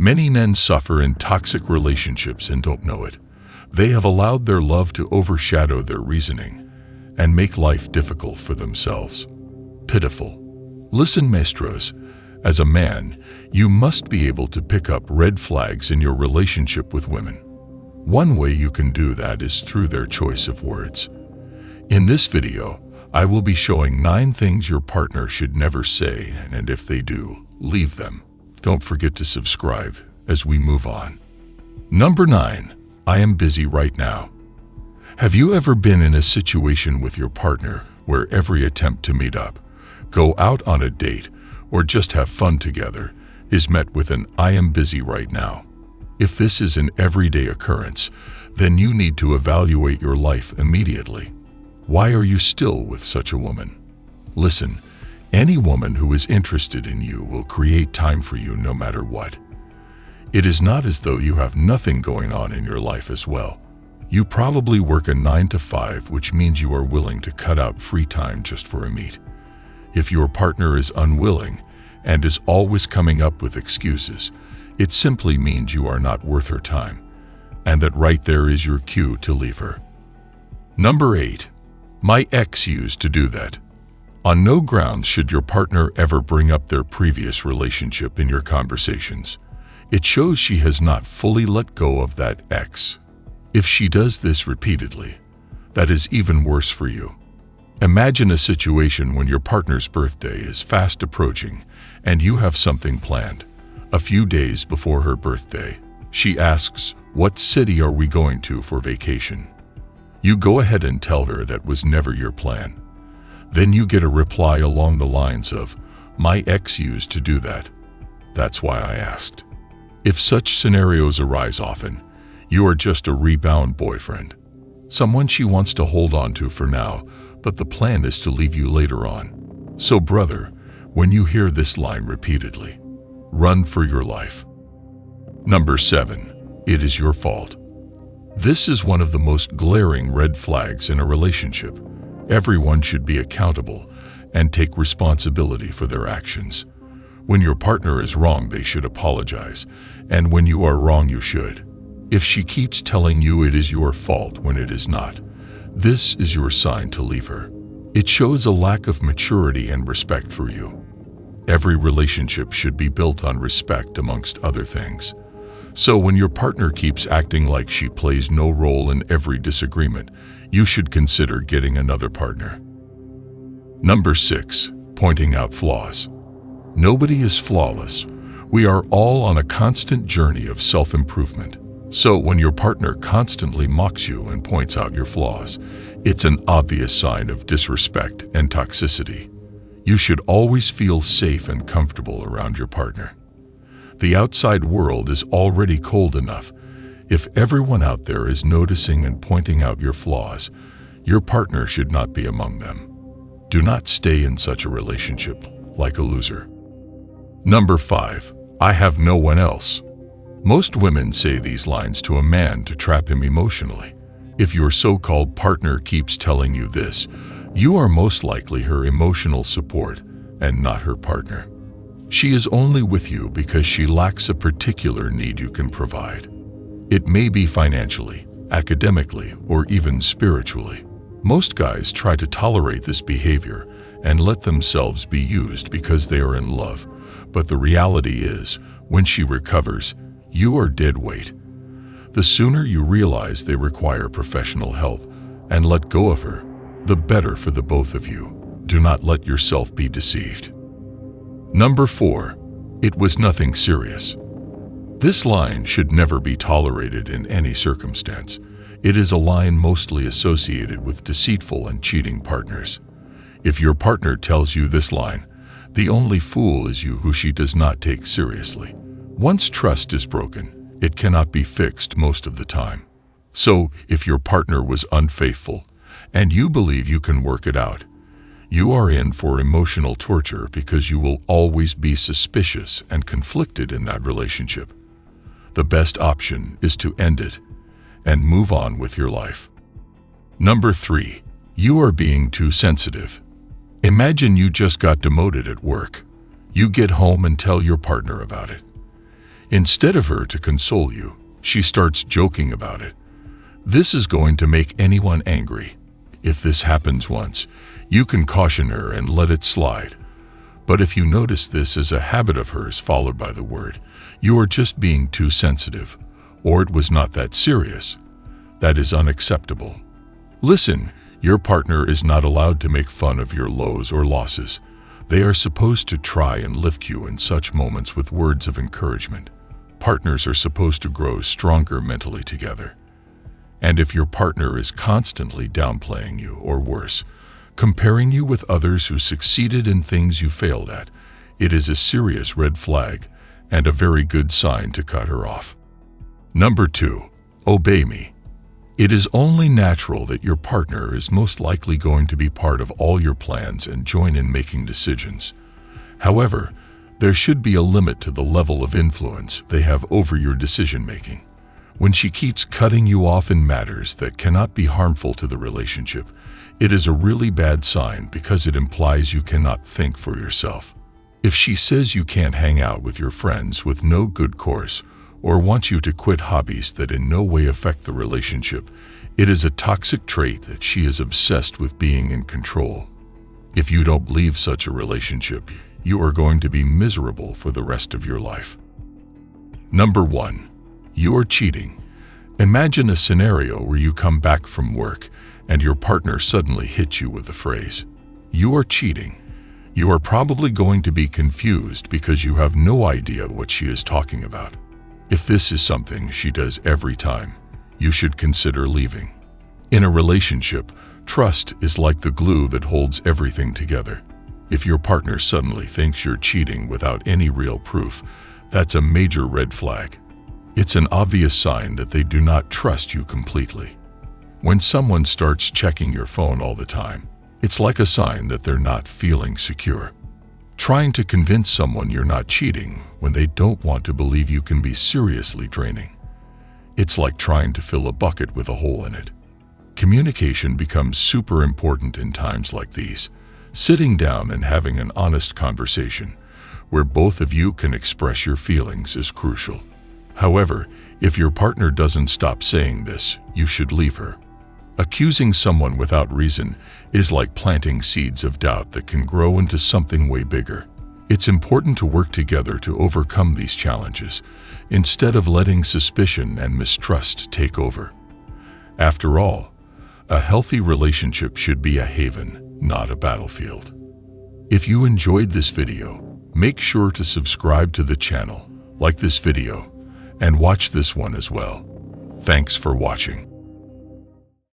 Many men suffer in toxic relationships and don't know it. They have allowed their love to overshadow their reasoning and make life difficult for themselves. Pitiful. Listen, Mestros, as a man, you must be able to pick up red flags in your relationship with women. One way you can do that is through their choice of words. In this video, I will be showing 9 things your partner should never say, and if they do, leave them. Don't forget to subscribe as we move on. Number 9. I am busy right now. Have you ever been in a situation with your partner where every attempt to meet up, go out on a date, or just have fun together is met with an "I am busy right now"? If this is an everyday occurrence, then you need to evaluate your life immediately. Why are you still with such a woman? Listen, any woman who is interested in you will create time for you no matter what. It is not as though you have nothing going on in your life as well. You probably work a 9 to 5, which means you are willing to cut out free time just for a meet. If your partner is unwilling and is always coming up with excuses, it simply means you are not worth her time, and that right there is your cue to leave her. Number 8. My ex used to do that. On no grounds should your partner ever bring up their previous relationship in your conversations. It shows she has not fully let go of that ex. If she does this repeatedly, that is even worse for you. Imagine a situation when your partner's birthday is fast approaching and you have something planned. A few days before her birthday, she asks, "What city are we going to for vacation?" You go ahead and tell her that was never your plan. Then you get a reply along the lines of, "My ex used to do that. That's why I asked." If such scenarios arise often, you are just a rebound boyfriend. Someone she wants to hold on to for now, but the plan is to leave you later on. So brother, when you hear this line repeatedly, run for your life. Number 7. It is your fault. This is one of the most glaring red flags in a relationship. Everyone should be accountable and take responsibility for their actions. When your partner is wrong, they should apologize, and when you are wrong, you should. If she keeps telling you it is your fault when it is not, this is your sign to leave her. It shows a lack of maturity and respect for you. Every relationship should be built on respect amongst other things. So when your partner keeps acting like she plays no role in every disagreement, you should consider getting another partner. Number 6. Pointing out flaws. Nobody is flawless. We are all on a constant journey of self-improvement. So when your partner constantly mocks you and points out your flaws, it's an obvious sign of disrespect and toxicity. You should always feel safe and comfortable around your partner. The outside world is already cold enough. If everyone out there is noticing and pointing out your flaws, your partner should not be among them. Do not stay in such a relationship like a loser. Number 5. I have no one else. Most women say these lines to a man to trap him emotionally. If your so-called partner keeps telling you this, you are most likely her emotional support and not her partner. She is only with you because she lacks a particular need you can provide. It may be financially, academically, or even spiritually. Most guys try to tolerate this behavior and let themselves be used because they are in love. But the reality is, when she recovers, you are dead weight. The sooner you realize they require professional help and let go of her, the better for the both of you. Do not let yourself be deceived. Number 4. It was nothing serious. This line should never be tolerated in any circumstance. It is a line mostly associated with deceitful and cheating partners. If your partner tells you this line, the only fool is you who she does not take seriously. Once trust is broken, it cannot be fixed most of the time. So, if your partner was unfaithful, and you believe you can work it out, you are in for emotional torture because you will always be suspicious and conflicted in that relationship. The best option is to end it and move on with your life. Number 3. You are being too sensitive. Imagine you just got demoted at work. You get home and tell your partner about it. Instead of her to console you, she starts joking about it. This is going to make anyone angry. If this happens once, you can caution her and let it slide. But if you notice this as a habit of hers followed by the word, "You are just being too sensitive," or "It was not that serious," that is unacceptable. Listen, your partner is not allowed to make fun of your lows or losses. They are supposed to try and lift you in such moments with words of encouragement. Partners are supposed to grow stronger mentally together. And if your partner is constantly downplaying you, or worse, comparing you with others who succeeded in things you failed at, it is a serious red flag and a very good sign to cut her off. Number 2, obey me. It is only natural that your partner is most likely going to be part of all your plans and join in making decisions. However, there should be a limit to the level of influence they have over your decision-making. When she keeps cutting you off in matters that cannot be harmful to the relationship, it is a really bad sign because it implies you cannot think for yourself. If she says you can't hang out with your friends with no good course, or wants you to quit hobbies that in no way affect the relationship, it is a toxic trait that she is obsessed with being in control. If you don't leave such a relationship, you are going to be miserable for the rest of your life. Number 1, you are cheating. Imagine a scenario where you come back from work and your partner suddenly hits you with the phrase, "You are cheating." You are probably going to be confused because you have no idea what she is talking about. If this is something she does every time, you should consider leaving. In a relationship, trust is like the glue that holds everything together. If your partner suddenly thinks you're cheating without any real proof, that's a major red flag. It's an obvious sign that they do not trust you completely. When someone starts checking your phone all the time, it's like a sign that they're not feeling secure. Trying to convince someone you're not cheating when they don't want to believe you can be seriously draining. It's like trying to fill a bucket with a hole in it. Communication becomes super important in times like these. Sitting down and having an honest conversation where both of you can express your feelings is crucial. However, if your partner doesn't stop saying this, you should leave her. Accusing someone without reason is like planting seeds of doubt that can grow into something way bigger. It's important to work together to overcome these challenges, instead of letting suspicion and mistrust take over. After all, a healthy relationship should be a haven, not a battlefield. If you enjoyed this video, make sure to subscribe to the channel, like this video, and watch this one as well. Thanks for watching.